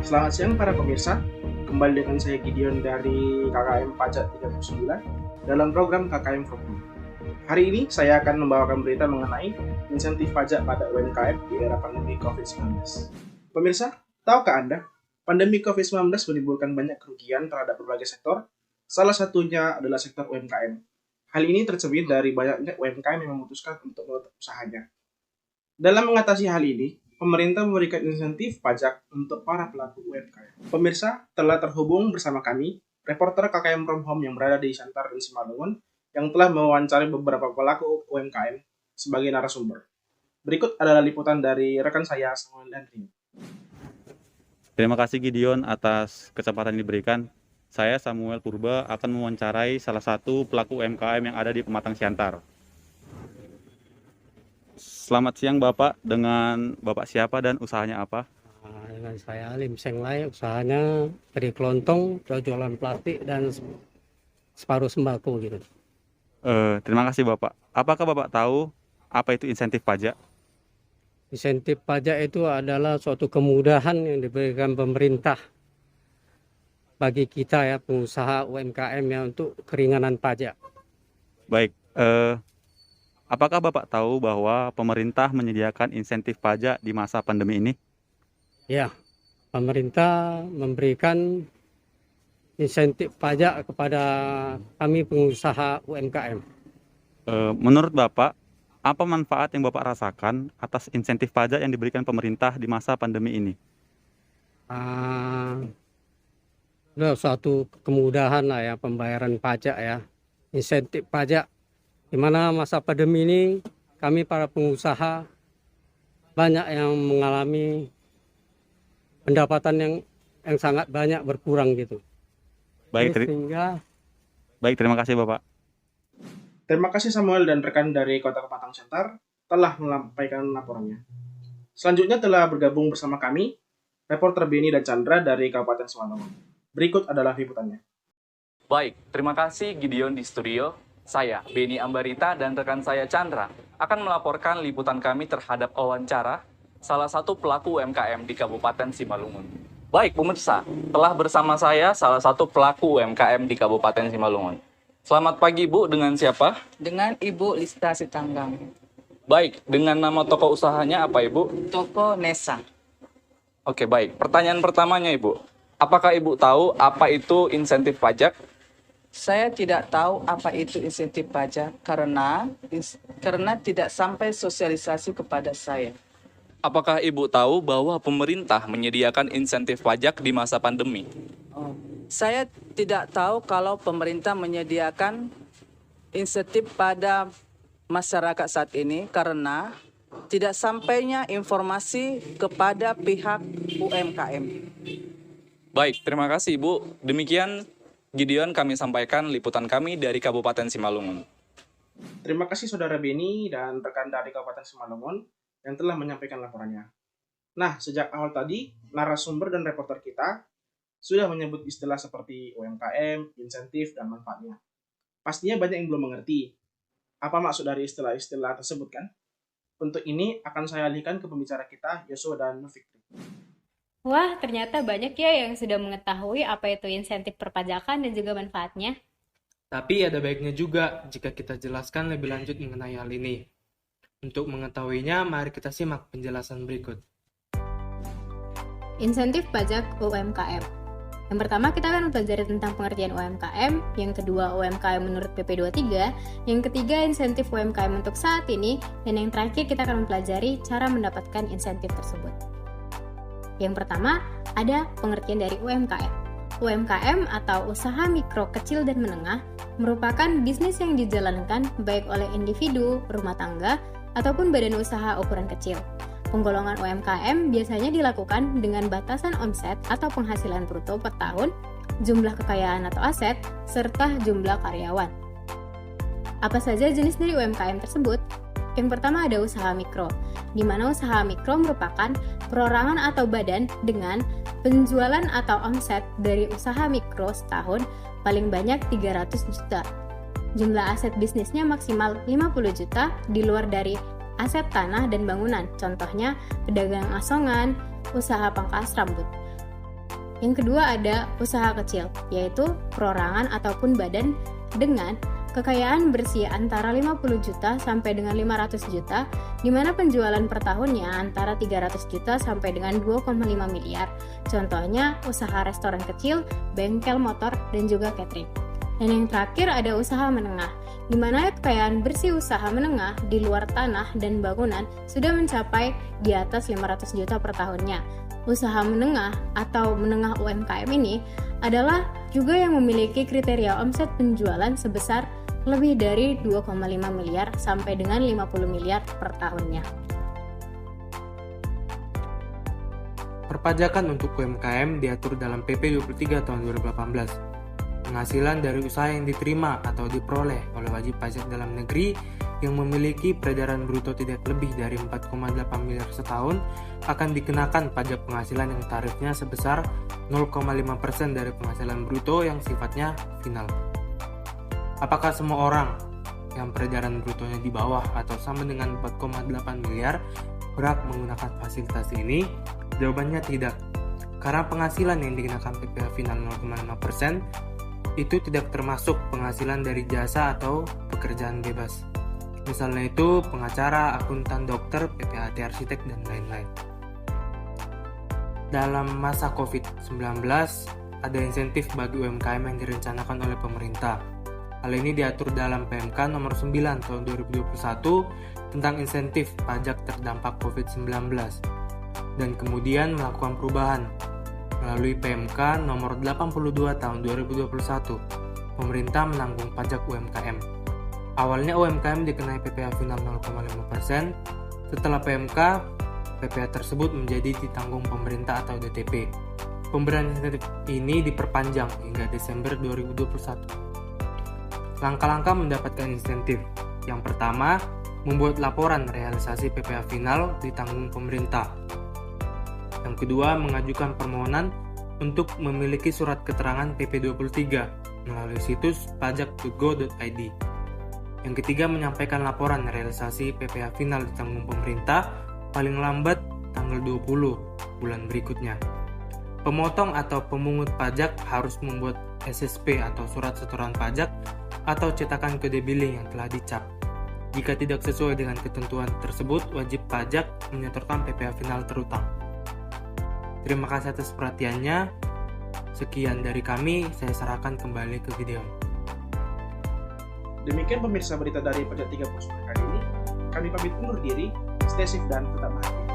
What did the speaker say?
Selamat siang para pemirsa, kembali dengan saya Gideon dari KKM Pajak 39 dalam program KKM from Home. Hari ini saya akan membawakan berita mengenai insentif pajak pada UMKM di era pandemi COVID-19. Pemirsa, tahukah Anda, pandemi COVID-19 menimbulkan banyak kerugian terhadap berbagai sektor, salah satunya adalah sektor UMKM. Hal ini tercermin dari banyaknya UMKM yang memutuskan untuk menutup usahanya. Dalam mengatasi hal ini, pemerintah memberikan insentif pajak untuk para pelaku UMKM. Pemirsa, telah terhubung bersama kami, reporter KKM From Home yang berada di Siantar dan Simalungun, yang telah mewawancari beberapa pelaku UMKM sebagai narasumber. Berikut adalah liputan dari rekan saya, Samuel Andri. Terima kasih Gideon atas kesempatan yang diberikan. Saya Samuel Purba akan mewawancarai salah satu pelaku UMKM yang ada di Pematang Siantar. Selamat siang Bapak, dengan Bapak siapa dan usahanya apa? Dengan saya Lim Seng Lai, usahanya dari kelontong, jualan plastik dan separuh sembako gitu. Terima kasih Bapak. Apakah Bapak tahu apa itu insentif pajak? Insentif pajak itu adalah suatu kemudahan yang diberikan pemerintah bagi kita ya, pengusaha UMKM ya, untuk keringanan pajak. Baik, apakah Bapak tahu bahwa pemerintah menyediakan insentif pajak di masa pandemi ini? Ya, pemerintah memberikan insentif pajak kepada kami pengusaha UMKM. Menurut Bapak, apa manfaat yang Bapak rasakan atas insentif pajak yang diberikan pemerintah di masa pandemi ini? Itu suatu kemudahan lah ya, pembayaran pajak ya, insentif pajak. Di mana masa pandemi ini kami para pengusaha banyak yang mengalami pendapatan yang sangat banyak berkurang gitu. Baik, terima kasih Bapak. Terima kasih Samuel dan rekan dari Kota Pematang Siantar telah menyampaikan laporannya. Selanjutnya telah bergabung bersama kami, reporter Beni dan Chandra dari Kabupaten Simalungun. Berikut adalah liputannya. Baik, terima kasih Gideon di studio. Saya, Beni Ambarita, dan rekan saya Chandra akan melaporkan liputan kami terhadap wawancara salah satu pelaku UMKM di Kabupaten Simalungun. Baik, pemirsa, telah bersama saya salah satu pelaku UMKM di Kabupaten Simalungun. Selamat pagi, Bu. Dengan siapa? Dengan Ibu Lista Sitanggang. Baik, dengan nama toko usahanya apa, Ibu? Toko Nesa. Oke, baik. Pertanyaan pertamanya, Ibu. Apakah Ibu tahu apa itu insentif pajak? Saya tidak tahu apa itu insentif pajak karena tidak sampai sosialisasi kepada saya. Apakah Ibu tahu bahwa pemerintah menyediakan insentif pajak di masa pandemi? Saya tidak tahu kalau pemerintah menyediakan insentif pada masyarakat saat ini karena tidak sampainya informasi kepada pihak UMKM. Baik, terima kasih Ibu. Demikian Gideon kami sampaikan liputan kami dari Kabupaten Simalungun. Terima kasih Saudara Beni dan rekan dari Kabupaten Simalungun yang telah menyampaikan laporannya. Nah, sejak awal tadi, narasumber dan reporter kita sudah menyebut istilah seperti UMKM, insentif, dan manfaatnya. Pastinya banyak yang belum mengerti apa maksud dari istilah-istilah tersebut kan? Untuk ini akan saya alihkan ke pembicara kita, Yosua dan Fikri. Wah, ternyata banyak ya yang sudah mengetahui apa itu insentif perpajakan dan juga manfaatnya. Tapi ada baiknya juga jika kita jelaskan lebih lanjut mengenai hal ini. Untuk mengetahuinya, mari kita simak penjelasan berikut. Insentif pajak UMKM. Yang pertama kita akan mempelajari tentang pengertian UMKM, yang kedua UMKM menurut PP 23, yang ketiga insentif UMKM untuk saat ini, dan yang terakhir kita akan mempelajari cara mendapatkan insentif tersebut. Yang pertama, ada pengertian dari UMKM. UMKM atau usaha mikro, kecil, dan menengah merupakan bisnis yang dijalankan baik oleh individu, rumah tangga, ataupun badan usaha ukuran kecil. Penggolongan UMKM biasanya dilakukan dengan batasan omset atau penghasilan bruto per tahun, jumlah kekayaan atau aset, serta jumlah karyawan. Apa saja jenis dari UMKM tersebut? Yang pertama ada usaha mikro, di mana usaha mikro merupakan perorangan atau badan dengan penjualan atau omset dari usaha mikro setahun paling banyak 300 juta. Jumlah aset bisnisnya maksimal 50 juta di luar dari aset tanah dan bangunan, contohnya pedagang asongan, usaha pangkas rambut. Yang kedua ada usaha kecil, yaitu perorangan ataupun badan dengan kekayaan bersih antara 50 juta sampai dengan 500 juta, di mana penjualan per tahunnya antara 300 juta sampai dengan 2,5 miliar. Contohnya usaha restoran kecil, bengkel motor, dan juga catering. Dan yang terakhir ada usaha menengah, di mana kekayaan bersih usaha menengah di luar tanah dan bangunan sudah mencapai di atas 500 juta per tahunnya. Usaha menengah atau menengah UMKM ini adalah juga yang memiliki kriteria omset penjualan sebesar lebih dari 2,5 miliar sampai dengan 50 miliar per tahunnya. Perpajakan untuk UMKM diatur dalam PP 23 tahun 2018. Penghasilan dari usaha yang diterima atau diperoleh oleh wajib pajak dalam negeri yang memiliki peredaran bruto tidak lebih dari 4,8 miliar setahun akan dikenakan pajak penghasilan yang tarifnya sebesar 0,5% dari penghasilan bruto yang sifatnya final. Apakah semua orang yang peredaran brutonya di bawah atau sama dengan 4,8 miliar berhak menggunakan fasilitas ini? Jawabannya tidak. Karena penghasilan yang dikenakan PPh final 0,5% itu tidak termasuk penghasilan dari jasa atau pekerjaan bebas. Misalnya itu pengacara, akuntan, dokter, PPAT arsitek, dan lain-lain. Dalam masa COVID-19, ada insentif bagi UMKM yang direncanakan oleh pemerintah. Hal ini diatur dalam PMK nomor 9 tahun 2021 tentang insentif pajak terdampak COVID-19 dan kemudian melakukan perubahan melalui PMK nomor 82 tahun 2021. Pemerintah menanggung pajak UMKM. Awalnya UMKM dikenai PPh final 0,5%. Setelah PMK, PPh tersebut menjadi ditanggung pemerintah atau DTP. Pemberian insentif ini diperpanjang hingga Desember 2021. Langkah-langkah mendapatkan insentif. Yang pertama, membuat laporan realisasi PPh final ditanggung pemerintah. Yang kedua, mengajukan permohonan untuk memiliki surat keterangan PP23 melalui situs pajak.go.id. Yang ketiga, menyampaikan laporan realisasi PPh final ditanggung pemerintah paling lambat tanggal 20 bulan berikutnya. Pemotong atau pemungut pajak harus membuat SSP atau surat setoran pajak atau cetakan kode billing yang telah dicap. Jika tidak sesuai dengan ketentuan tersebut, wajib pajak menyetorkan PPh final terutang. Terima kasih atas perhatiannya. Sekian dari kami, saya serahkan kembali ke Gideon. Demikian pemirsa berita dari Pajak 39 kali ini. Kami pamit undur diri, stay safe dan tetap bahagia.